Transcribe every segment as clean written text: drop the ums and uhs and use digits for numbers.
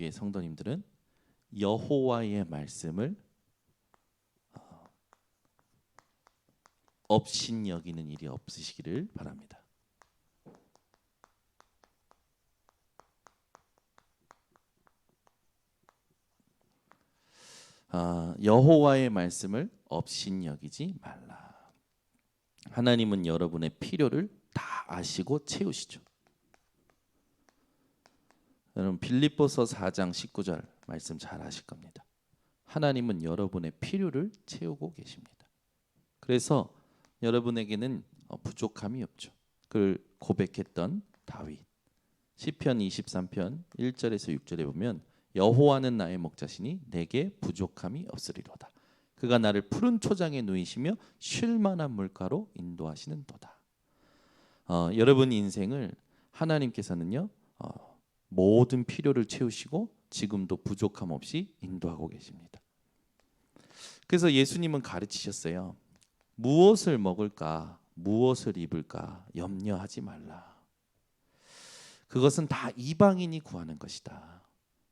지교의 성도님들은 여호와의 말씀을 업신여기는 일이 없으시기를 바랍니다. 여호와의 말씀을 업신여기지 말라. 하나님은 여러분의 필요를 다 아시고 채우시죠. 여러분 빌립보서 4장 19절 말씀 잘 아실 겁니다. 하나님은 여러분의 필요를 채우고 계십니다. 그래서 여러분에게는 부족함이 없죠. 그걸 고백했던 다윗. 시편 23편 1절에서 6절에 보면 여호와는 나의 목자시니 내게 부족함이 없으리로다. 그가 나를 푸른 초장에 누이시며 쉴 만한 물가로 인도하시는도다. 여러분 인생을 하나님께서는요 모든 필요를 채우시고 지금도 부족함 없이 인도하고 계십니다. 그래서 예수님은 가르치셨어요. 무엇을 먹을까, 무엇을 입을까 염려하지 말라. 그것은 다 이방인이 구하는 것이다.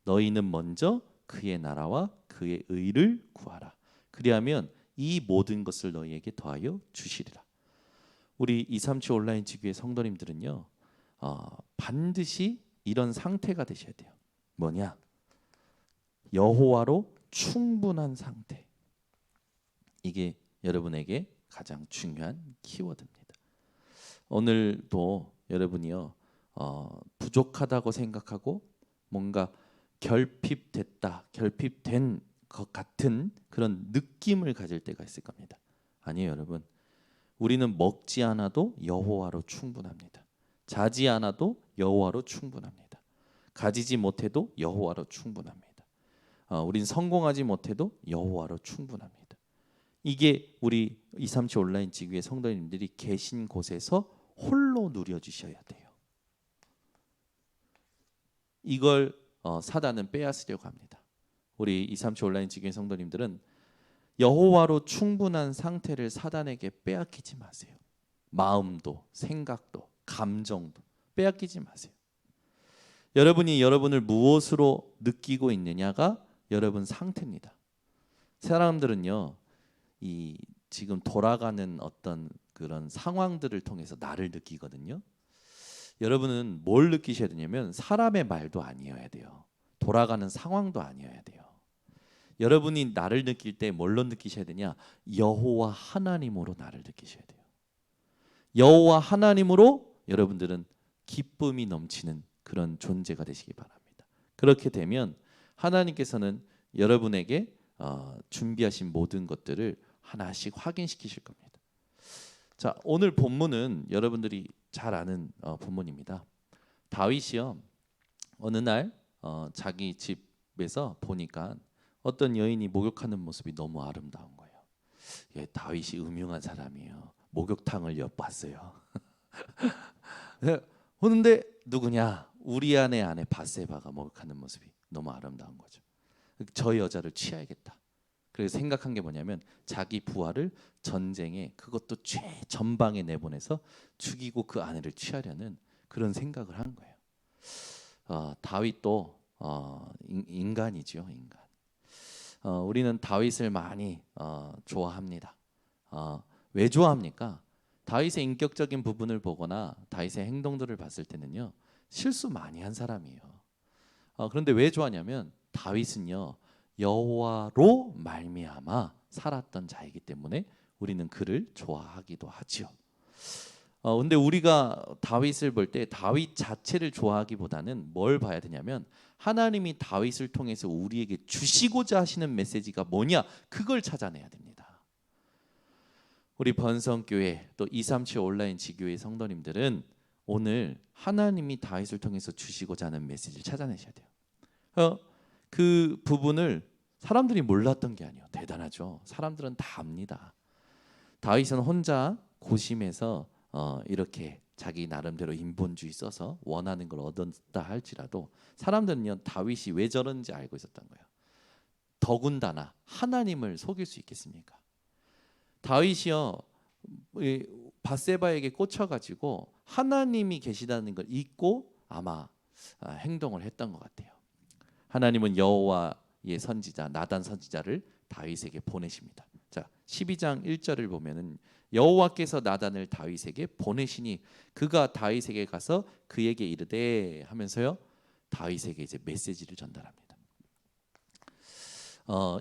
너희는 먼저 그의 나라와 그의 의를 구하라. 그리하면 이 모든 것을 너희에게 더하여 주시리라. 우리 237 온라인 지교의 성도님들은요 반드시 이런 상태가 되셔야 돼요. 뭐냐? 여호와로 충분한 상태. 이게 여러분에게 가장 중요한 키워드입니다. 오늘도 여러분이요 부족하다고 생각하고 뭔가 결핍됐다, 결핍된 것 같은 그런 느낌을 가질 때가 있을 겁니다. 아니에요, 여러분. 우리는 먹지 않아도 여호와로 충분합니다. 자지 않아도 여호와로 충분합니다. 가지지 못해도 여호와로 충분합니다. 우린 성공하지 못해도 여호와로 충분합니다. 이게 우리 237 온라인 지교의 성도님들이 계신 곳에서 홀로 누려주셔야 돼요. 이걸 사단은 빼앗으려고 합니다. 우리 237 온라인 지교의 성도님들은 여호와로 충분한 상태를 사단에게 빼앗기지 마세요. 마음도, 생각도, 감정도 빼앗기지 마세요. 여러분이 여러분을 무엇으로 느끼고 있느냐가 여러분 상태입니다. 사람들은요, 이 지금 돌아가는 어떤 그런 상황들을 통해서 나를 느끼거든요. 여러분은 뭘 느끼셔야 되냐면 사람의 말도 아니어야 돼요. 돌아가는 상황도 아니어야 돼요. 여러분이 나를 느낄 때 뭘로 느끼셔야 되냐? 여호와 하나님으로 나를 느끼셔야 돼요. 여호와 하나님으로 여러분들은 기쁨이 넘치는 그런 존재가 되시기 바랍니다. 그렇게 되면 하나님께서는 여러분에게 준비하신 모든 것들을 하나씩 확인시키실 겁니다. 자, 오늘 본문은 여러분들이 잘 아는 본문입니다. 다윗이요 어느 날 자기 집에서 보니까 어떤 여인이 목욕하는 모습이 너무 아름다운 거예요. 예, 다윗이 음흉한 사람이에요. 목욕탕을 엿봤어요. 그런데 누구냐? 우리아의 아내 밧세바가 목욕하는 모습이 너무 아름다운 거죠. 저 여자를 취해야겠다. 그래서 생각한 게 뭐냐면 자기 부하를 전쟁에 그것도 최전방에 내보내서 죽이고 그 아내를 취하려는 그런 생각을 한 거예요. 다윗도 인간이죠, 인간. 우리는 다윗을 많이 좋아합니다. 왜 좋아합니까? 다윗의 인격적인 부분을 보거나 다윗의 행동들을 봤을 때는요 실수 많이 한 사람이에요. 그런데 왜 좋아하냐면 다윗은요 여호와로 말미암아 살았던 자이기 때문에 우리는 그를 좋아하기도 하지요. 근데 우리가 다윗을 볼 때 다윗 자체를 좋아하기보다는 뭘 봐야 되냐면 하나님이 다윗을 통해서 우리에게 주시고자 하시는 메시지가 뭐냐 그걸 찾아내야 됩니다. 우리 번성교회 또 237 온라인 지교회 성도님들은 오늘 하나님이 다윗을 통해서 주시고자 하는 메시지를 찾아내셔야 돼요. 그 부분을 사람들이 몰랐던 게 아니에요. 대단하죠. 사람들은 다 압니다. 다윗은 혼자 고심해서 이렇게 자기 나름대로 인본주의 써서 원하는 걸 얻었다 할지라도 사람들은요 다윗이 왜 저런지 알고 있었던 거예요. 더군다나 하나님을 속일 수 있겠습니까? 다윗이요 밧세바에게 꽂혀가지고 하나님이 계시다는 걸 잊고 아마 행동을 했던 것 같아요. 하나님은 여호와의 선지자 나단 선지자를 다윗에게 보내십니다. 자, 12장 1절을 보면은 여호와께서 나단을 다윗에게 보내시니 그가 다윗에게 가서 그에게 이르되 하면서요. 다윗에게 이제 메시지를 전달합니다.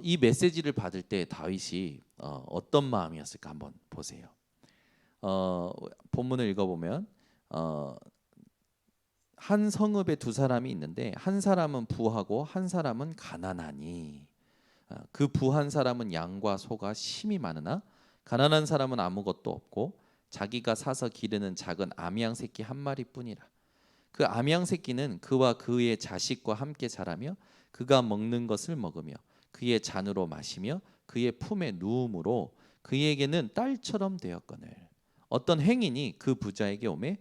이 메시지를 받을 때 다윗이 어떤 마음이었을까 한번 보세요. 본문을 읽어보면 한 성읍에 두 사람이 있는데 한 사람은 부하고 한 사람은 가난하니 그 부한 사람은 양과 소가 심이 많으나 가난한 사람은 아무것도 없고 자기가 사서 기르는 작은 암양 새끼 한 마리뿐이라. 그 암양 새끼는 그와 그의 자식과 함께 자라며 그가 먹는 것을 먹으며 그의 잔으로 마시며 그의 품에 누움으로 그에게는 딸처럼 되었거늘. 어떤 행인이 그 부자에게 오매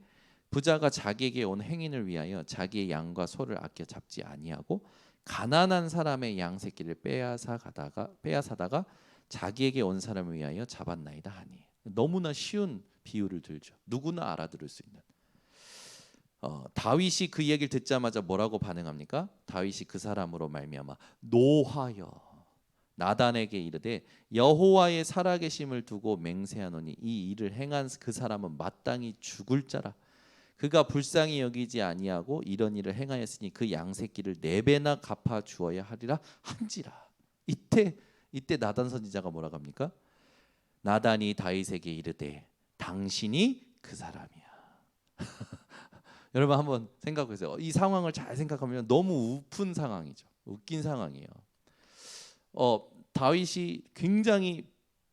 부자가 자기에게 온 행인을 위하여 자기의 양과 소를 아껴 잡지 아니하고 가난한 사람의 양 새끼를 빼앗아다가 자기에게 온 사람을 위하여 잡았나이다 하니. 너무나 쉬운 비유를 들죠. 누구나 알아들을 수 있는. 다윗이 그 얘기를 듣자마자 뭐라고 반응합니까? 다윗이 그 사람으로 말미암아 노하여 나단에게 이르되 여호와의 살아계심을 두고 맹세하노니 이 일을 행한 그 사람은 마땅히 죽을 자라. 그가 불쌍히 여기지 아니하고 이런 일을 행하였으니 그 양새끼를 4배나 갚아 주어야 하리라 한지라. 이때 나단 선지자가 뭐라고 합니까? 나단이 다윗에게 이르되 당신이 그 사람이야. 여러분 한번 생각해 보세요. 이 상황을 잘 생각하면 너무 웃픈 상황이죠. 웃긴 상황이에요. 다윗이 굉장히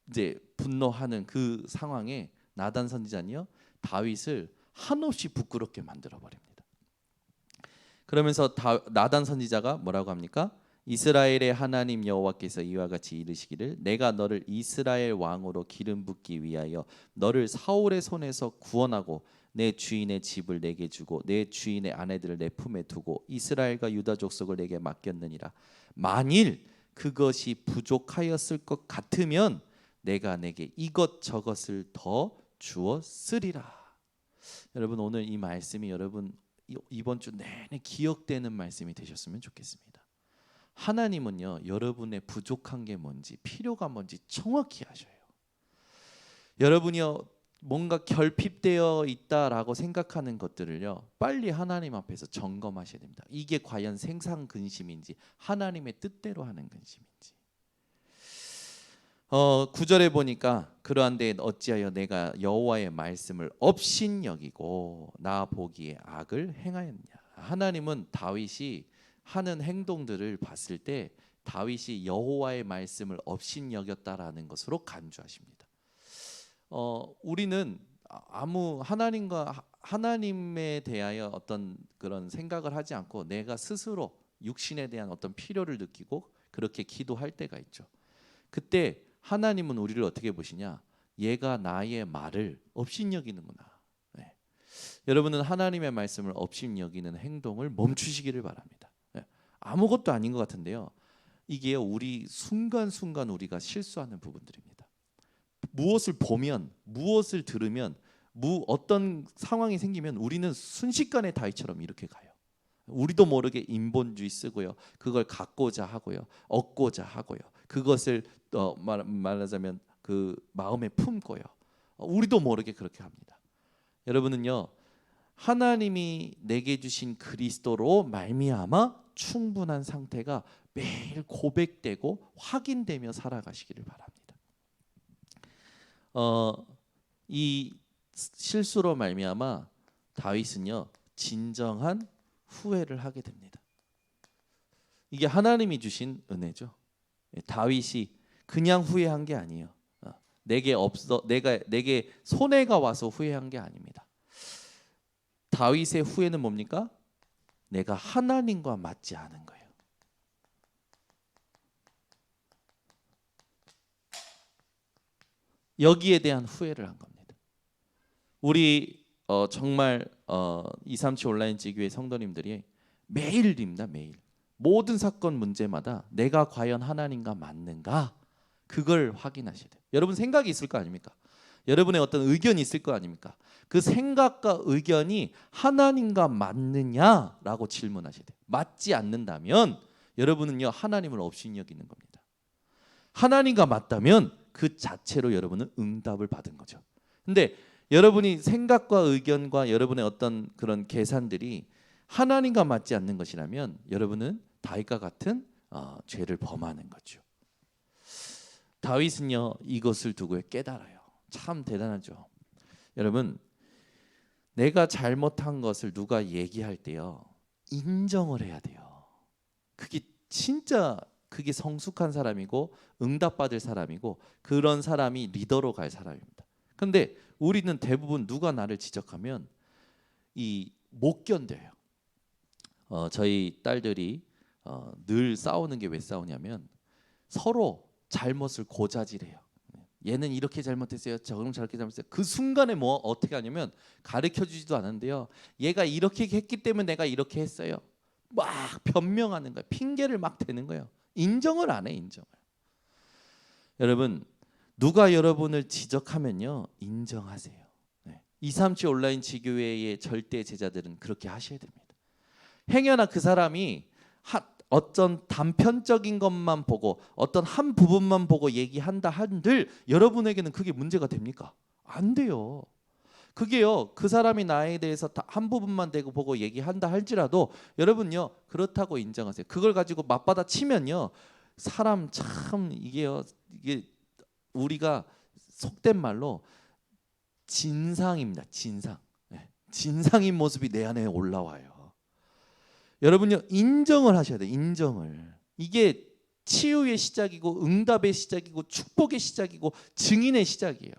이제 분노하는 그 상황에 나단 선지자는요 다윗을 한없이 부끄럽게 만들어 버립니다. 그러면서 나단 선지자가 뭐라고 합니까? 이스라엘의 하나님 여호와께서 이와 같이 이르시기를 내가 너를 이스라엘 왕으로 기름 붓기 위하여 너를 사울의 손에서 구원하고 내 주인의 집을 내게 주고 내 주인의 아내들을 내 품에 두고 이스라엘과 유다 족속을 내게 맡겼느니라. 만일 그것이 부족하였을 것 같으면 내가 내게 이것저것을 더 주었으리라. 여러분 오늘 이 말씀이 여러분 이번 주 내내 기억되는 말씀이 되셨으면 좋겠습니다. 하나님은요 여러분의 부족한 게 뭔지 필요가 뭔지 정확히 아셔요. 여러분이요 뭔가 결핍되어 있다라고 생각하는 것들을요 빨리 하나님 앞에서 점검하셔야 됩니다. 이게 과연 생산 근심인지 하나님의 뜻대로 하는 근심인지. 9절에 보니까 그러한데 어찌하여 내가 여호와의 말씀을 업신여기고 나 보기에 악을 행하였냐. 하나님은 다윗이 하는 행동들을 봤을 때 다윗이 여호와의 말씀을 업신여겼다라는 것으로 간주하십니다. 우리는 아무 하나님에 대하여 어떤 그런 생각을 하지 않고 내가 스스로 육신에 대한 어떤 필요를 느끼고 그렇게 기도할 때가 있죠. 그때 하나님은 우리를 어떻게 보시냐? 얘가 나의 말을 업신여기는구나. 네. 여러분은 하나님의 말씀을 업신여기는 행동을 멈추시기를 바랍니다. 네. 아무것도 아닌 것 같은데요. 이게 우리 순간순간 우리가 실수하는 부분들입니다. 무엇을 보면, 무엇을 들으면, 어떤 상황이 생기면 우리는 순식간에 다윗처럼 이렇게 가요. 우리도 모르게 인본주의 쓰고요. 그걸 갖고자 하고요. 얻고자 하고요. 그것을 말하자면 그 마음에 품고요. 우리도 모르게 그렇게 합니다. 여러분은요. 하나님이 내게 주신 그리스도로 말미암아 충분한 상태가 매일 고백되고 확인되며 살아가시기를 바랍니다. 이 실수로 말미암아 다윗은요. 진정한 후회를 하게 됩니다. 이게 하나님이 주신 은혜죠. 다윗이 그냥 후회한 게 아니에요. 내게 손해가 와서 후회한 게 아닙니다. 다윗의 후회는 뭡니까? 내가 하나님과 맞지 않은 거예요. 여기에 대한 후회를 한 겁니다. 우리 정말 237 온라인 지교회 성도님들이 매일입니다. 매일 모든 사건 문제마다 내가 과연 하나님과 맞는가 그걸 확인하셔야 돼요. 여러분 생각이 있을 거 아닙니까? 여러분의 어떤 의견이 있을 거 아닙니까? 그 생각과 의견이 하나님과 맞느냐라고 질문하셔야 돼요. 맞지 않는다면 여러분은요 하나님을 없이 여기는 겁니다. 하나님과 맞다면 그 자체로 여러분은 응답을 받은 거죠. 근데 여러분이 생각과 의견과 여러분의 어떤 그런 계산들이 하나님과 맞지 않는 것이라면 여러분은 다윗과 같은 죄를 범하는 거죠. 다윗은요 이것을 두고 깨달아요. 참 대단하죠. 여러분, 내가 잘못한 것을 누가 얘기할 때요 인정을 해야 돼요. 그게 진짜 그게 성숙한 사람이고 응답받을 사람이고 그런 사람이 리더로 갈 사람입니다. 근데 우리는 대부분 누가 나를 지적하면 못 견뎌요. 저희 딸들이 늘 싸우는 게 왜 싸우냐면 서로 잘못을 고자질해요. 얘는 이렇게 잘못했어요. 저는 저렇게 잘못했어요. 그 순간에 뭐 어떻게 하냐면 가르쳐 주지도 않은데요. 얘가 이렇게 했기 때문에 내가 이렇게 했어요. 막 변명하는 거예요. 핑계를 막 대는 거예요. 인정을 안 해, 인정을. 여러분, 누가 여러분을 지적하면요 인정하세요. 237 온라인 지교회의 절대 제자들은 그렇게 하셔야 됩니다. 행여나 그 사람이 어떤 단편적인 것만 보고 어떤 한 부분만 보고 얘기한다 한들 여러분에게는 그게 문제가 됩니까? 안 돼요. 그게요 그 사람이 나에 대해서 한 부분만 대고 보고 얘기한다 할지라도 여러분요 그렇다고 인정하세요. 그걸 가지고 맞받아 치면요 사람 참 이게 우리가 속된 말로 진상입니다. 진상. 진상인 모습이 내 안에 올라와요. 여러분요 인정을 하셔야 돼요. 인정을. 이게 치유의 시작이고 응답의 시작이고 축복의 시작이고 증인의 시작이에요.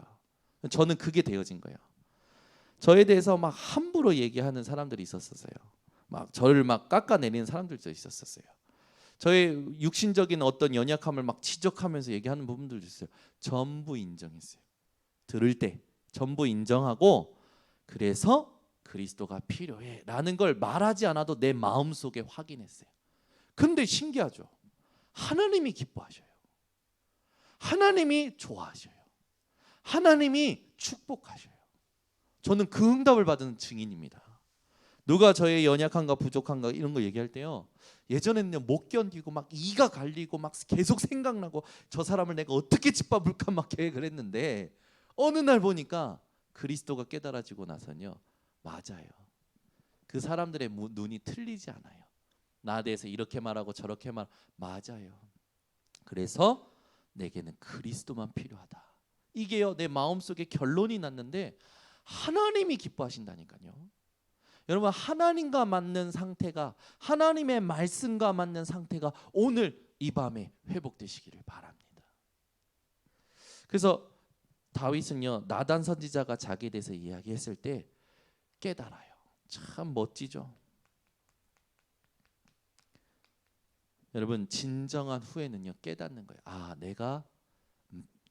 저는 그게 되어진 거예요. 저에 대해서 막 함부로 얘기하는 사람들이 있었어요. 막 저를 막 깎아내리는 사람들도 있었어요. 저의 육신적인 어떤 연약함을 막 지적하면서 얘기하는 부분들도 있어요. 전부 인정했어요. 들을 때 전부 인정하고 그래서 그리스도가 필요해 라는 걸 말하지 않아도 내 마음속에 확인했어요. 근데 신기하죠. 하나님이 기뻐하셔요. 하나님이 좋아하셔요. 하나님이 축복하셔요. 저는 그 응답을 받은 증인입니다. 누가 저의 연약함과 부족함과 이런 거 얘기할 때요 예전에는요 못 견디고 막 이가 갈리고 막 계속 생각나고 저 사람을 내가 어떻게 짓밟을까 막 계획을 했는데 어느 날 보니까 그리스도가 깨달아지고 나서는요 맞아요. 그 사람들의 눈이 틀리지 않아요. 나에 대해서 이렇게 말하고 저렇게 맞아요. 그래서 내게는 그리스도만 필요하다. 이게요 내 마음속에 결론이 났는데 하나님이 기뻐하신다니까요. 여러분 하나님과 맞는 상태가 하나님의 말씀과 맞는 상태가 오늘 이 밤에 회복되시기를 바랍니다. 그래서 다윗은요 나단 선지자가 자기에 대해서 이야기했을 때 깨달아요. 참 멋지죠. 여러분 진정한 후회는요 깨닫는 거예요. 아 내가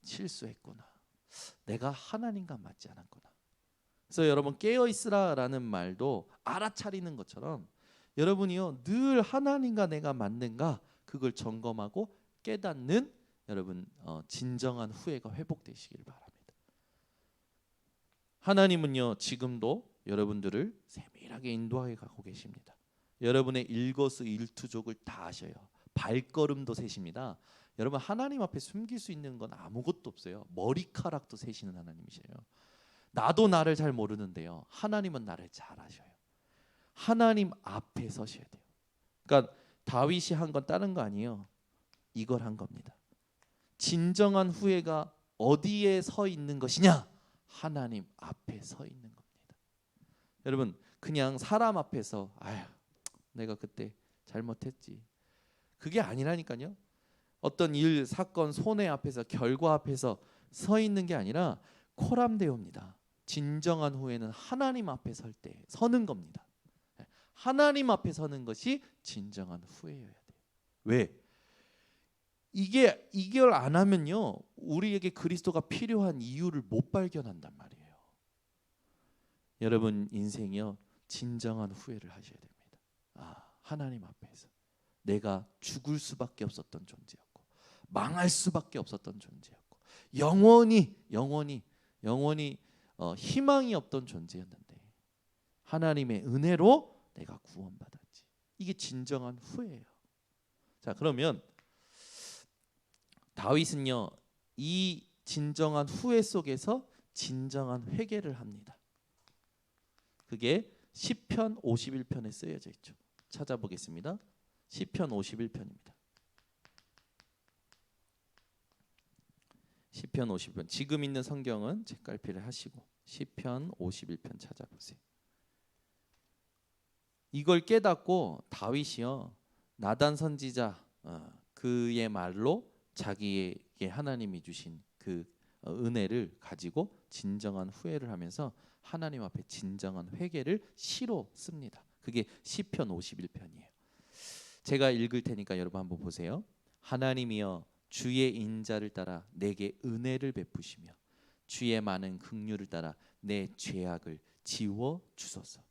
실수했구나. 내가 하나님과 맞지 않았구나. 그래서 여러분 깨어있으라라는 말도 알아차리는 것처럼 여러분이요 늘 하나님과 내가 맞는가 그걸 점검하고 깨닫는 여러분 진정한 후회가 회복되시길 바랍니다. 하나님은요 지금도 여러분들을 세밀하게 인도하게 가고 계십니다. 여러분의 일거수일투족을 다 아셔요. 발걸음도 세십니다. 여러분 하나님 앞에 숨길 수 있는 건 아무것도 없어요. 머리카락도 세시는 하나님이셔요. 나도 나를 잘 모르는데요. 하나님은 나를 잘 아셔요. 하나님 앞에 서셔야 돼요. 그러니까 다윗이 한 건 다른 거 아니에요. 이걸 한 겁니다. 진정한 후회가 어디에 서 있는 것이냐? 하나님 앞에 서 있는 겁니다. 여러분 그냥 사람 앞에서 아휴 내가 그때 잘못했지. 그게 아니라니까요. 어떤 일, 사건, 손해 앞에서 결과 앞에서 서 있는 게 아니라 코람데오입니다. 진정한 후회는 하나님 앞에 설 때 서는 겁니다. 하나님 앞에 서는 것이 진정한 후회여야 돼요. 왜? 이걸 안 하면요 우리에게 그리스도가 필요한 이유를 못 발견한단 말이에요. 여러분 인생이요 진정한 후회를 하셔야 됩니다. 하나님 앞에서 내가 죽을 수밖에 없었던 존재였고 망할 수밖에 없었던 존재였고 영원히 희망이 없던 존재였는데 하나님의 은혜로 내가 구원받았지. 이게 진정한 후회예요. 자, 그러면 다윗은요, 이 진정한 후회 속에서 진정한 회개를 합니다. 그게 시편 51편에 쓰여져 있죠. 찾아보겠습니다. 시편 51편입니다. 시편 51편. 지금 있는 성경은 책갈피를 하시고 시편 51편 찾아보세요. 이걸 깨닫고 다윗이요, 나단 선지자 그의 말로 자기에게 하나님이 주신 그 은혜를 가지고 진정한 후회를 하면서 하나님 앞에 진정한 회개를 시로 씁니다. 그게 시편 51편이에요. 제가 읽을 테니까 여러분 한번 보세요. 하나님이여 주의 인자를 따라 내게 은혜를 베푸시며 주의 많은 긍휼을 따라 내 죄악을 지워 주소서.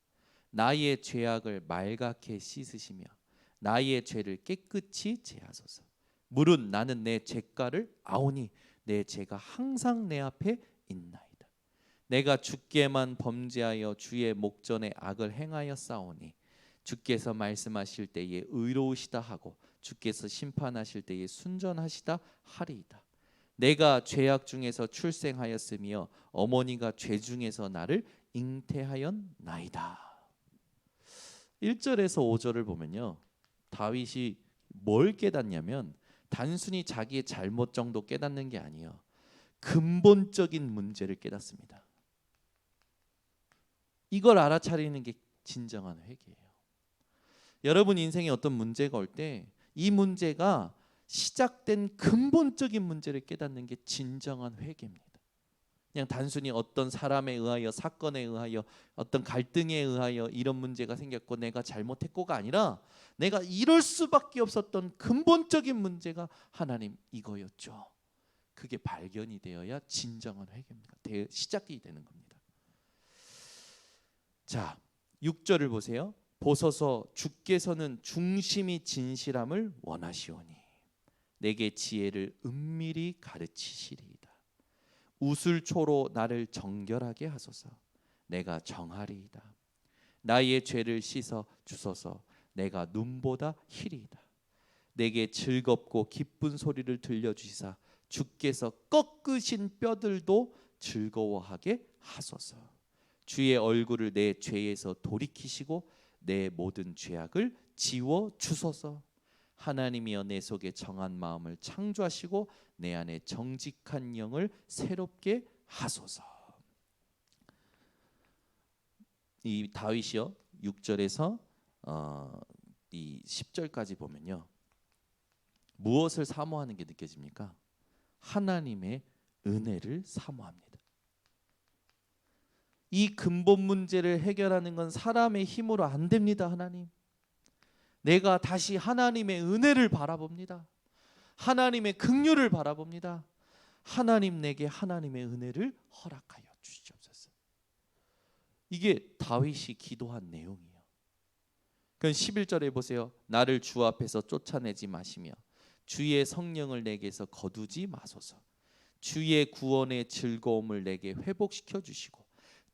나의 죄악을 말갛게 씻으시며 나의 죄를 깨끗이 제하소서. 무릇 나는 내 죄가를 아오니 내 죄가 항상 내 앞에 있나이다. 내가 주께만 범죄하여 주의 목전에 악을 행하여 싸우니 주께서 말씀하실 때에 의로우시다 하고 주께서 심판하실 때에 순전하시다 하리이다. 내가 죄악 중에서 출생하였으며 어머니가 죄 중에서 나를 잉태하였나이다. 1절에서 5절을 보면요, 다윗이 뭘 깨닫냐면 단순히 자기의 잘못 정도 깨닫는 게 아니에요. 근본적인 문제를 깨닫습니다. 이걸 알아차리는 게 진정한 회개예요. 여러분 인생에 어떤 문제가 올 때 이 문제가 시작된 근본적인 문제를 깨닫는 게 진정한 회개입니다. 그냥 단순히 어떤 사람에 의하여, 사건에 의하여, 어떤 갈등에 의하여 이런 문제가 생겼고 내가 잘못했고가 아니라 내가 이럴 수밖에 없었던 근본적인 문제가 하나님 이거였죠. 그게 발견이 되어야 진정한 회개입니다. 시작이 되는 겁니다. 자, 6절을 보세요. 보소서 주께서는 중심이 진실함을 원하시오니 내게 지혜를 은밀히 가르치시리이다. 우슬초로 나를 정결하게 하소서. 내가 정하리이다. 나의 죄를 씻어 주소서. 내가 눈보다 희리이다. 내게 즐겁고 기쁜 소리를 들려주시사 주께서 꺾으신 뼈들도 즐거워하게 하소서. 주의 얼굴을 내 죄에서 돌이키시고 내 모든 죄악을 지워 주소서. 하나님이여 내 속에 정한 마음을 창조하시고 내 안에 정직한 영을 새롭게 하소서. 이 다윗이요 6절에서 이 10절까지 보면요, 무엇을 사모하는 게 느껴집니까? 하나님의 은혜를 사모합니다. 이 근본 문제를 해결하는 건 사람의 힘으로 안 됩니다. 하나님, 내가 다시 하나님의 은혜를 바라봅니다. 하나님의 긍휼을 바라봅니다. 하나님 내게 하나님의 은혜를 허락하여 주시옵소서. 이게 다윗이 기도한 내용이에요. 그럼 11절에 보세요. 나를 주 앞에서 쫓아내지 마시며 주의 성령을 내게서 거두지 마소서. 주의 구원의 즐거움을 내게 회복시켜 주시고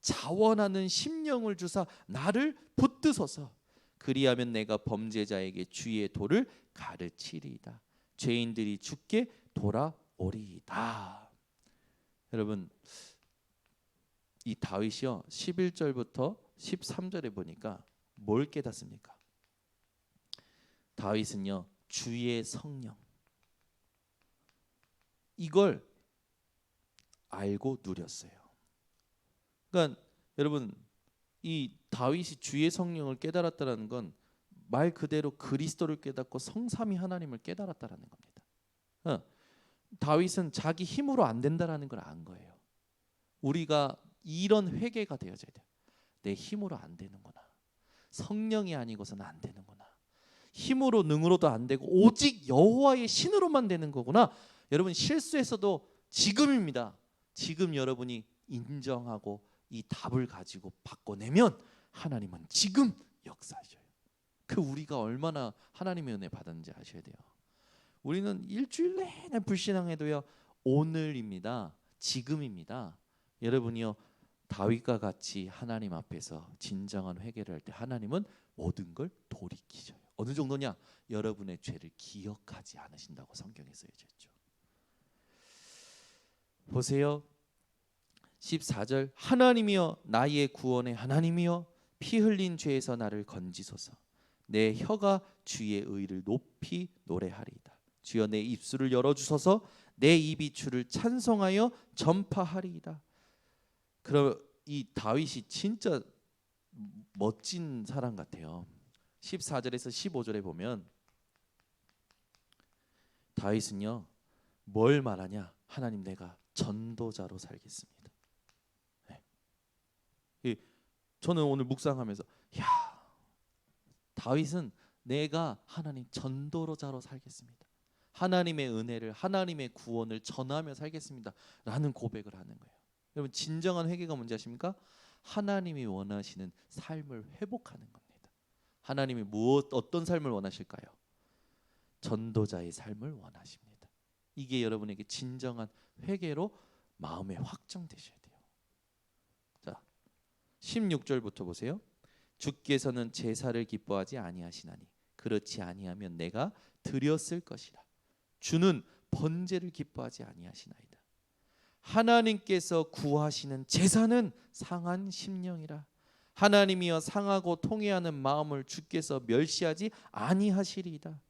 자원하는 심령을 주사 나를 붙드소서. 그리하면 내가 범죄자에게 주의 도를 가르치리이다. 죄인들이 주께 돌아오리이다. 여러분, 이 다윗이요 11절부터 13절에 보니까 뭘 깨닫습니까? 다윗은요 주의 성령, 이걸 알고 누렸어요. 그러니까 여러분, 이 다윗이 주의 성령을 깨달았다는 건 말 그대로 그리스도를 깨닫고 성삼위 하나님을 깨달았다라는 겁니다. 다윗은 자기 힘으로 안 된다라는 걸 안 거예요. 우리가 이런 회개가 되어져야 돼요. 내 힘으로 안 되는구나. 성령이 아니고서는 안 되는구나. 힘으로 능으로도 안 되고 오직 여호와의 신으로만 되는 거구나. 여러분, 실수에서도 지금입니다. 지금 여러분이 인정하고 이 답을 가지고 바꿔내면 하나님은 지금 역사하셔요. 그 우리가 얼마나 하나님의 은혜 받았는지 아셔야 돼요. 우리는 일주일 내내 불신앙해도요 오늘입니다. 지금입니다. 여러분이요 다윗과 같이 하나님 앞에서 진정한 회개를 할 때 하나님은 모든 걸 돌이키셔요. 어느 정도냐? 여러분의 죄를 기억하지 않으신다고 성경에 쓰여져 있죠. 보세요. 14절 하나님이여 나의 구원의 하나님이여 피 흘린 죄에서 나를 건지소서. 내 혀가 주의 의를 높이 노래하리이다. 주여 내 입술을 열어주소서. 내 입이 주를 찬송하여 전파하리이다. 그럼 이 다윗이 진짜 멋진 사람 같아요. 14절에서 15절에 보면 다윗은요 뭘 말하냐? 하나님 내가 전도자로 살겠습니다. 네. 저는 오늘 묵상하면서 야 다윗은 내가 하나님 전도자로 살겠습니다. 하나님의 은혜를 하나님의 구원을 전하며 살겠습니다. 라는 고백을 하는 거예요. 여러분 진정한 회개가 뭔지 아십니까? 하나님이 원하시는 삶을 회복하는 겁니다. 하나님이 어떤 삶을 원하실까요? 전도자의 삶을 원하십니다. 이게 여러분에게 진정한 회개로 마음에 확정되셔야 돼요. 자, 16절부터 보세요. 주께서는 제사를 기뻐하지 아니하시나니 그렇지 아니하면 내가 드렸을 것이라. 주는 번제를 기뻐하지 아니하시나이다. 하나님께서 구하시는 제사는 상한 심령이라. 하나님이여 상하고 통회하는 마음을 주께서 멸시하지 아니하시리이다.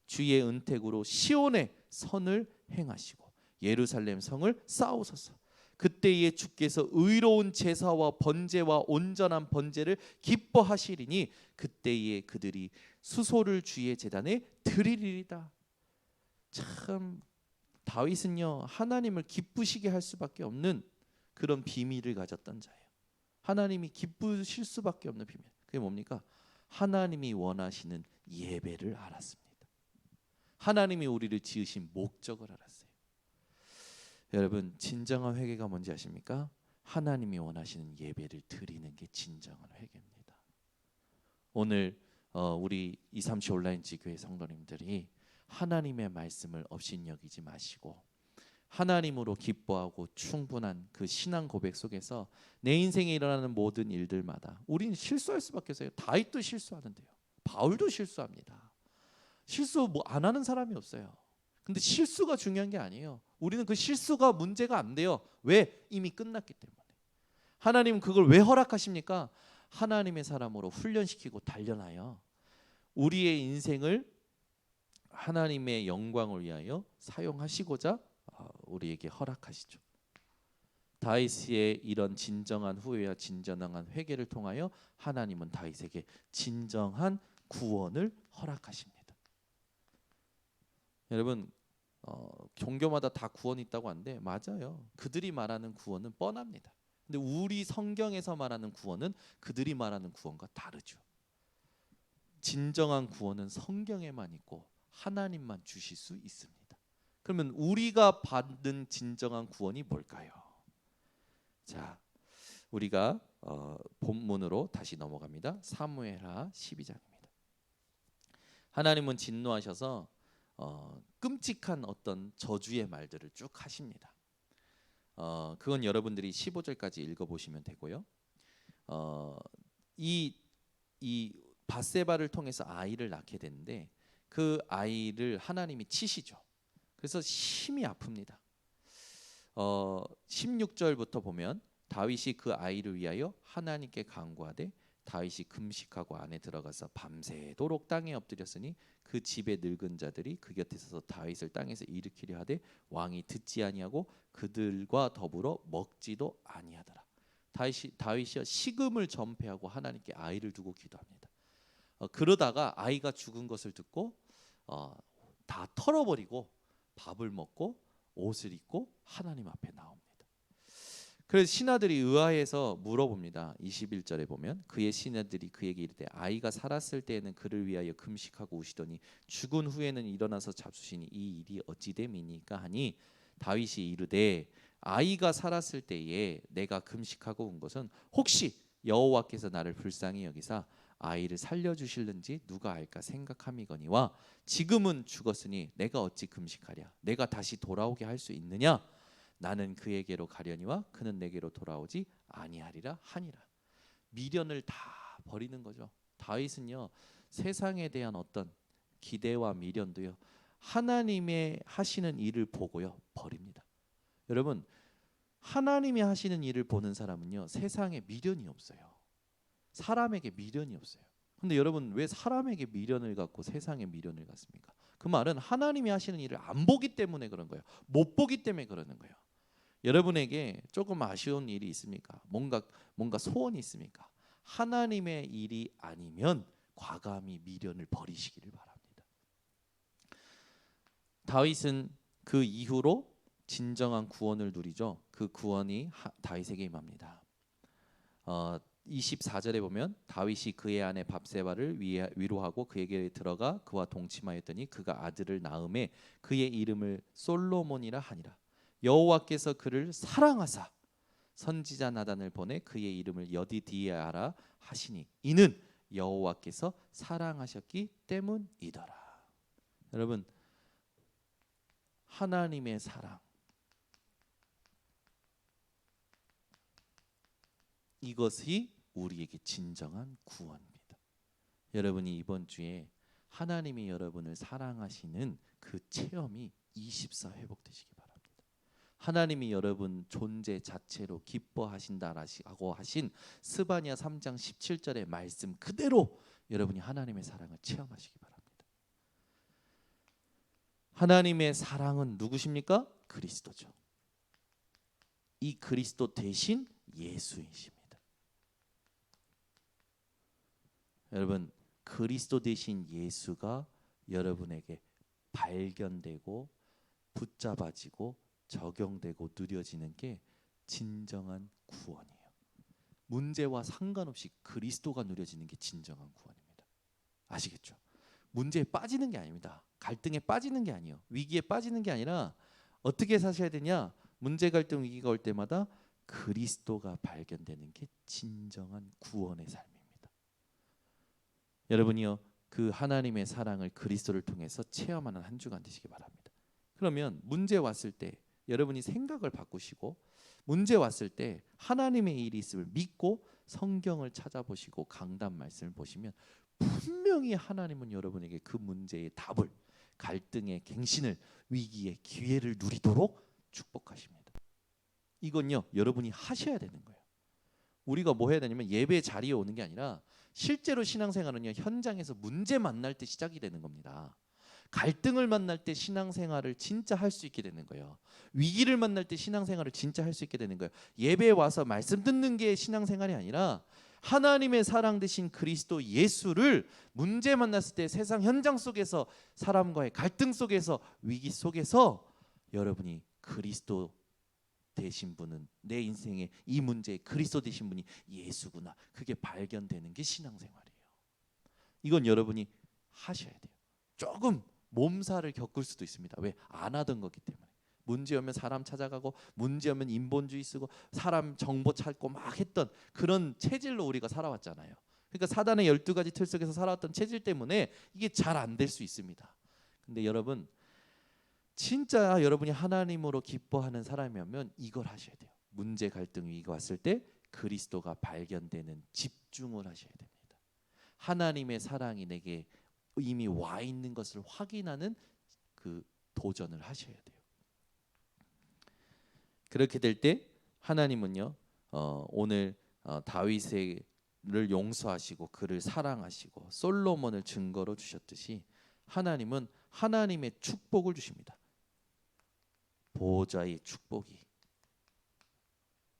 주의 은택으로 시온의 선을 행하시고 예루살렘 성을 쌓으소서. 그때에 주께서 의로운 제사와 번제와 온전한 번제를 기뻐하시리니 그때에 그들이 수소를 주의 제단에 드리리이다. 참 다윗은요 하나님을 기쁘시게 할 수밖에 없는 그런 비밀을 가졌던 자예요. 하나님이 기쁘실 수밖에 없는 비밀. 그게 뭡니까? 하나님이 원하시는 예배를 알았습니다. 하나님이 우리를 지으신 목적을 알았어요. 여러분 진정한 회개가 뭔지 아십니까? 하나님이 원하시는 예배를 드리는 게 진정한 회개입니다. 오늘 우리 237 온라인 지교회 성도님들이 하나님의 말씀을 업신여기지 마시고 하나님으로 기뻐하고 충분한 그 신앙 고백 속에서 내 인생에 일어나는 모든 일들마다 우리는 실수할 수밖에 없어요. 다윗도 실수하는데요. 바울도 실수합니다. 실수 뭐 안 하는 사람이 없어요. 근데 실수가 중요한 게 아니에요. 우리는 그 실수가 문제가 안 돼요. 왜? 이미 끝났기 때문에. 하나님은 그걸 왜 허락하십니까? 하나님의 사람으로 훈련시키고 단련하여 우리의 인생을 하나님의 영광을 위하여 사용하시고자 우리에게 허락하시죠. 다윗의 이런 진정한 후회와 진정한 회개를 통하여 하나님은 다윗에게 진정한 구원을 허락하십니다. 여러분 종교마다 다 구원이 있다고 하는데 맞아요. 그들이 말하는 구원은 뻔합니다. 근데 우리 성경에서 말하는 구원은 그들이 말하는 구원과 다르죠. 진정한 구원은 성경에만 있고 하나님만 주실 수 있습니다. 그러면 우리가 받는 진정한 구원이 뭘까요? 자, 우리가 본문으로 다시 넘어갑니다. 사무엘하 12장입니다. 하나님은 진노하셔서 끔찍한 어떤 저주의 말들을 쭉 하십니다. 그건 여러분들이 15절까지 읽어보시면 되고요. 이 밧세바를 통해서 아이를 낳게 되는데 그 아이를 하나님이 치시죠. 그래서 심히 아픕니다. 16절부터 보면 다윗이 그 아이를 위하여 하나님께 간구하되 다윗이 금식하고 안에 들어가서 밤새도록 땅에 엎드렸으니 그 집의 늙은 자들이 그 곁에 서서 다윗을 땅에서 일으키려 하되 왕이 듣지 아니하고 그들과 더불어 먹지도 아니하더라. 다윗이 식음을 전폐하고 하나님께 아이를 두고 기도합니다. 그러다가 아이가 죽은 것을 듣고 다 털어버리고 밥을 먹고 옷을 입고 하나님 앞에 나옵니다. 그래서 신하들이 의아해서 물어봅니다. 21절에 보면 그의 신하들이 그에게 이르되 아이가 살았을 때에는 그를 위하여 금식하고 우시더니 죽은 후에는 일어나서 잡수시니 이 일이 어찌 됨이니까 하니 다윗이 이르되 아이가 살았을 때에 내가 금식하고 온 것은 혹시 여호와께서 나를 불쌍히 여기사 아이를 살려주실는지 누가 알까 생각함이거니와 지금은 죽었으니 내가 어찌 금식하랴 내가 다시 돌아오게 할 수 있느냐 나는 그에게로 가려니와 그는 내게로 돌아오지 아니하리라 하니라. 미련을 다 버리는 거죠. 다윗은요 세상에 대한 어떤 기대와 미련도요, 하나님의 하시는 일을 보고요 버립니다. 여러분, 하나님이 하시는 일을 보는 사람은요 세상에 미련이 없어요. 사람에게 미련이 없어요. 근데 여러분, 왜 사람에게 미련을 갖고 세상에 미련을 갖습니까? 그 말은 하나님이 하시는 일을 안 보기 때문에 그런 거예요. 못 보기 때문에 그러는 거예요. 여러분에게 조금 아쉬운 일이 있습니까? 뭔가 소원이 있습니까? 하나님의 일이 아니면 과감히 미련을 버리시기를 바랍니다. 다윗은 그 이후로 진정한 구원을 누리죠. 그 구원이 다윗에게 임합니다. 24절에 보면 다윗이 그의 아내 밥세바를 위로하고 그에게 들어가 그와 동침하였더니 그가 아들을 낳음에 그의 이름을 솔로몬이라 하니라. 여호와께서 그를 사랑하사 선지자 나단을 보내 그의 이름을 여디디아라 하시니 이는 여호와께서 사랑하셨기 때문이더라. 여러분, 하나님의 사랑, 이것이 우리에게 진정한 구원입니다. 여러분이 이번 주에 하나님이 여러분을 사랑하시는 그 체험이 24 회복되시기 바랍니다. 하나님이 여러분 존재 자체로 기뻐하신다라고 하신 스바냐 3장 17절의 말씀 그대로 여러분이 하나님의 사랑을 체험하시기 바랍니다. 하나님의 사랑은 누구십니까? 그리스도죠. 이 그리스도 대신 예수이십니다. 여러분, 그리스도 대신 예수가 여러분에게 발견되고 붙잡아지고 적용되고 누려지는 게 진정한 구원이에요. 문제와 상관없이 그리스도가 누려지는 게 진정한 구원입니다. 아시겠죠? 문제에 빠지는 게 아닙니다. 갈등에 빠지는 게 아니에요. 위기에 빠지는 게 아니라 어떻게 사셔야 되냐? 문제, 갈등, 위기가 올 때마다 그리스도가 발견되는 게 진정한 구원의 삶입니다. 여러분이요, 그 하나님의 사랑을 그리스도를 통해서 체험하는 한 주간 되시기 바랍니다. 그러면 문제 왔을 때 여러분이 생각을 바꾸시고 문제 왔을 때 하나님의 일이 있음을 믿고 성경을 찾아보시고 강단 말씀을 보시면 분명히 하나님은 여러분에게 그 문제의 답을, 갈등의 갱신을, 위기의 기회를 누리도록 축복하십니다. 이건요 여러분이 하셔야 되는 거예요. 우리가 뭐 해야 되냐면 예배 자리에 오는 게 아니라 실제로 신앙생활은요 현장에서 문제 만날 때 시작이 되는 겁니다. 갈등을 만날 때 신앙생활을 진짜 할 수 있게 되는 거예요. 위기를 만날 때 신앙생활을 진짜 할 수 있게 되는 거예요. 예배에 와서 말씀 듣는 게 신앙생활이 아니라 하나님의 사랑 되신 그리스도 예수를 문제 만났을 때 세상 현장 속에서 사람과의 갈등 속에서 위기 속에서 여러분이 그리스도 되신 분은 내 인생의 이 문제에 그리스도 되신 분이 예수구나. 그게 발견되는 게 신앙생활이에요. 이건 여러분이 하셔야 돼요. 조금 몸살을 겪을 수도 있습니다. 왜? 안 하던 거기 때문에. 문제 오면 사람 찾아가고 문제 오면 인본주의 쓰고 사람 정보 찾고 막 했던 그런 체질로 우리가 살아왔잖아요. 그러니까 사단의 12가지 틀 속에서 살아왔던 체질 때문에 이게 잘 안 될 수 있습니다. 근데 여러분 진짜 여러분이 하나님으로 기뻐하는 사람이면 이걸 하셔야 돼요. 문제, 갈등, 위기가 왔을 때 그리스도가 발견되는 집중을 하셔야 됩니다. 하나님의 사랑이 내게 이미 와 있는 것을 확인하는 그 도전을 하셔야 돼요. 그렇게 될 때 하나님은요 오늘 다윗을 용서하시고 그를 사랑하시고 솔로몬을 증거로 주셨듯이 하나님은 하나님의 축복을 주십니다. 보호자의 축복이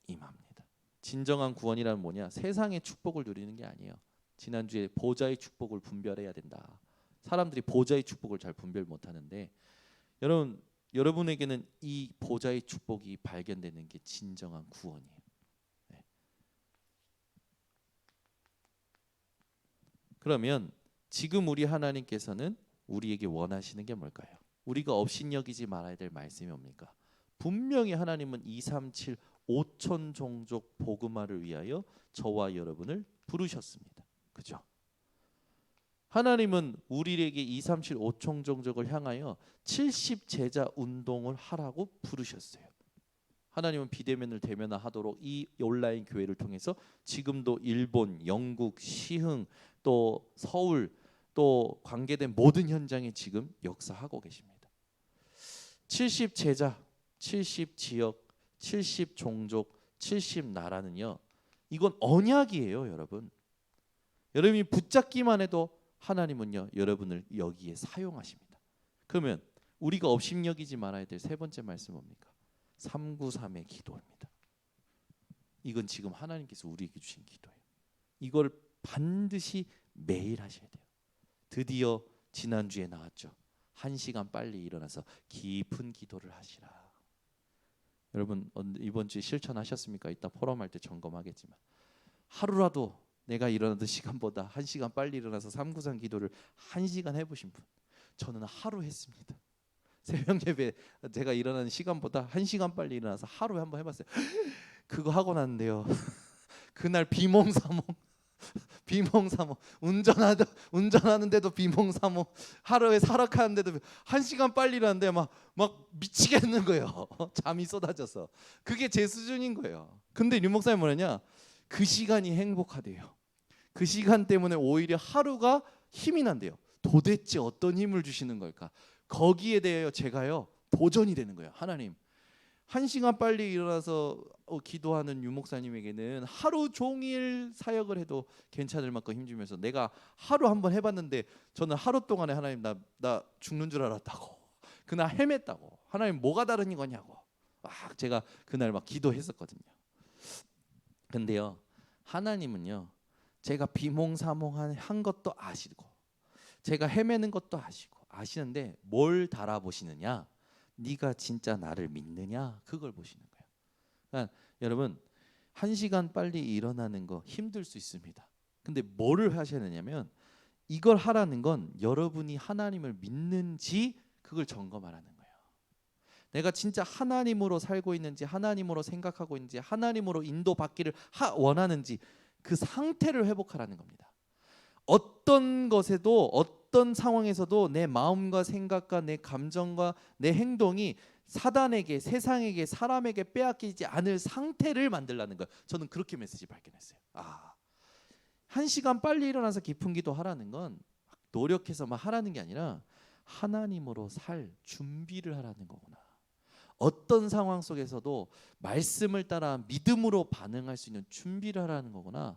임합니다. 진정한 구원이란 뭐냐? 세상의 축복을 누리는 게 아니에요. 지난주에 보호자의 축복을 분별해야 된다. 사람들이 보호자의 축복을 잘 분별 못하는데 여러분에게는 이 보호자의 축복이 발견되는 게 진정한 구원이에요. 네. 그러면 지금 우리 하나님께서는 우리에게 원하시는 게 뭘까요? 우리가 업신여기지 말아야 될 말씀이 뭡니까? 분명히 하나님은 237 5천 종족 복음화를 위하여 저와 여러분을 부르셨습니다. 그죠? 하나님은 우리에게 237 5천 종족을 향하여 70 제자 운동을 하라고 부르셨어요. 하나님은 비대면을 대면화하도록 이 온라인 교회를 통해서 지금도 일본, 영국, 시흥, 또 서울, 또 관계된 모든 현장에 지금 역사하고 계십니다. 70 제자, 70 지역, 70 종족, 70 나라는요. 이건 언약이에요, 여러분. 여러분이 붙잡기만 해도 하나님은요, 여러분을 여기에 사용하십니다. 그러면 우리가 업신여기지 말아야 될 세 번째 말씀 뭡니까? 393의 기도입니다. 이건 지금 하나님께서 우리에게 주신 기도예요. 이걸 반드시 매일 하셔야 돼요. 드디어 지난주에 나왔죠. 1시간 빨리 일어나서 깊은 기도를 하시라. 여러분 이번 주에 실천하셨습니까? 이따 포럼할 때 점검하겠지만 하루라도 내가 일어나던 시간보다 1시간 빨리 일어나서 393 기도를 1시간 해보신 분? 저는 하루 했습니다. 새벽 예배 제가 일어나는 시간보다 1시간 빨리 일어나서 하루에 한번 해봤어요. 그거 하고 났는데요. 그날 비몽사몽 운전하는데도 비몽사몽, 하루에 살아가는데도 1시간 빨리 일어났는데 막 미치겠는 거예요. 잠이 쏟아져서. 그게 제 수준인 거예요. 근데 류 목사님 뭐냐냐, 그 시간이 행복하대요. 그 시간 때문에 오히려 하루가 힘이 난대요. 도대체 어떤 힘을 주시는 걸까? 거기에 대하여 제가요 도전이 되는 거예요. 하나님, 1시간 빨리 일어나서 기도하는 유 목사님에게는 하루 종일 사역을 해도 괜찮을 만큼 힘주면서 내가 하루 한번 해봤는데 저는 하루 동안에 하나님 나 죽는 줄 알았다고, 그날 헤맸다고, 하나님 뭐가 다른 거냐고 제가 그날 막 기도했었거든요. 근데요 하나님은요 제가 비몽사몽한 것도 아시고 제가 헤매는 것도 아시는데 뭘 달아보시느냐, 네가 진짜 나를 믿느냐, 그걸 보시는 거예요. 그러니까 여러분 1시간 빨리 일어나는 거 힘들 수 있습니다. 근데 뭐를 하셔야 되냐면 이걸 하라는 건 여러분이 하나님을 믿는지 그걸 점검하라는 거예요. 내가 진짜 하나님으로 살고 있는지, 하나님으로 생각하고 있는지, 하나님으로 인도받기를 원하는지 그 상태를 회복하라는 겁니다. 어떤 것에도 어떤 상황에서도 내 마음과 생각과 내 감정과 내 행동이 사단에게, 세상에게, 사람에게 빼앗기지 않을 상태를 만들라는 거예요. 저는 그렇게 메시지 발견했어요. 1시간 빨리 일어나서 깊은 기도 하라는 건 노력해서 막 하라는 게 아니라 하나님으로 살 준비를 하라는 거구나. 어떤 상황 속에서도 말씀을 따라 믿음으로 반응할 수 있는 준비를 하라는 거구나.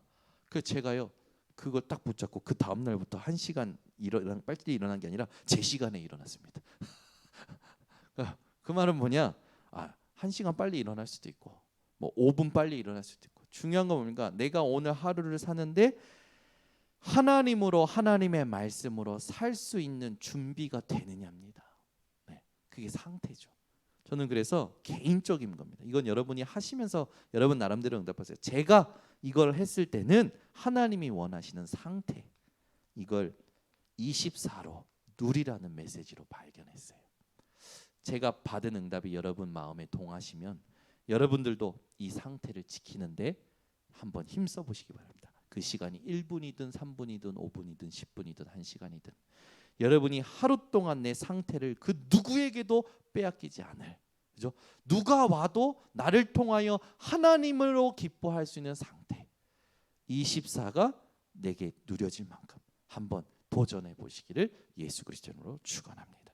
그 제가요 그걸 딱 붙잡고 그 다음 날부터 1시간 빨리 일어난 게 아니라 제 시간에 일어났습니다. 그 말은 뭐냐? 1시간 빨리 일어날 수도 있고 뭐 5분 빨리 일어날 수도 있고 중요한 건 뭡니까? 내가 오늘 하루를 사는데 하나님으로, 하나님의 말씀으로 살 수 있는 준비가 되느냐입니다. 네, 그게 상태죠. 저는 그래서 개인적인 겁니다. 이건 여러분이 하시면서 여러분 나름대로 응답하세요. 제가 이걸 했을 때는 하나님이 원하시는 상태, 이걸 24로 누리라는 메시지로 발견했어요. 제가 받은 응답이 여러분 마음에 동하시면 여러분들도 이 상태를 지키는데 한번 힘써 보시기 바랍니다. 그 시간이 1분이든 3분이든 5분이든 10분이든 1시간이든 여러분이 하루 동안 내 상태를 그 누구에게도 빼앗기지 않을, 그죠? 누가 와도 나를 통하여 하나님으로 기뻐할 수 있는 상태, 24가 내게 누려질 만큼 한번 도전해 보시기를 예수 그리스도 이름으로 축원합니다.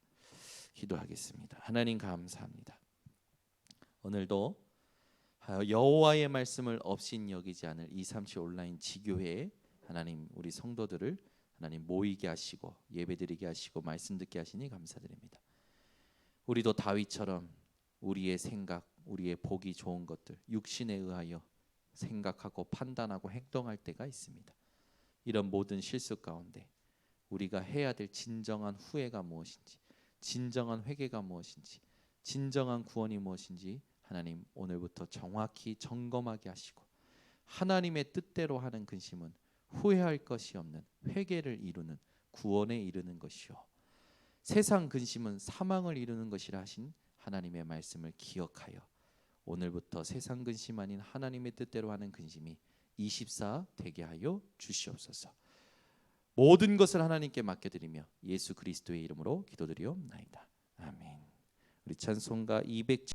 기도하겠습니다. 하나님 감사합니다. 오늘도 여호와의 말씀을 업신여기지 않을 237 온라인 지교회에 하나님 우리 성도들을 하나님 모이게 하시고 예배드리게 하시고 말씀 듣게 하시니 감사드립니다. 우리도 다윗처럼 우리의 생각, 우리의 보기 좋은 것들, 육신에 의하여 생각하고 판단하고 행동할 때가 있습니다. 이런 모든 실수 가운데 우리가 해야 될 진정한 후회가 무엇인지, 진정한 회개가 무엇인지, 진정한 구원이 무엇인지 하나님 오늘부터 정확히 점검하게 하시고 하나님의 뜻대로 하는 근심은 후회할 것이 없는 회개를 이루는 구원에 이르는 것이요 세상 근심은 사망을 이루는 것이라 하신 하나님의 말씀을 기억하여 오늘부터 세상 근심 아닌 하나님의 뜻대로 하는 근심이 24 되게 하여 주시옵소서. 모든 것을 하나님께 맡겨드리며 예수 그리스도의 이름으로 기도드리옵나이다. 아멘. 우리 찬송가 200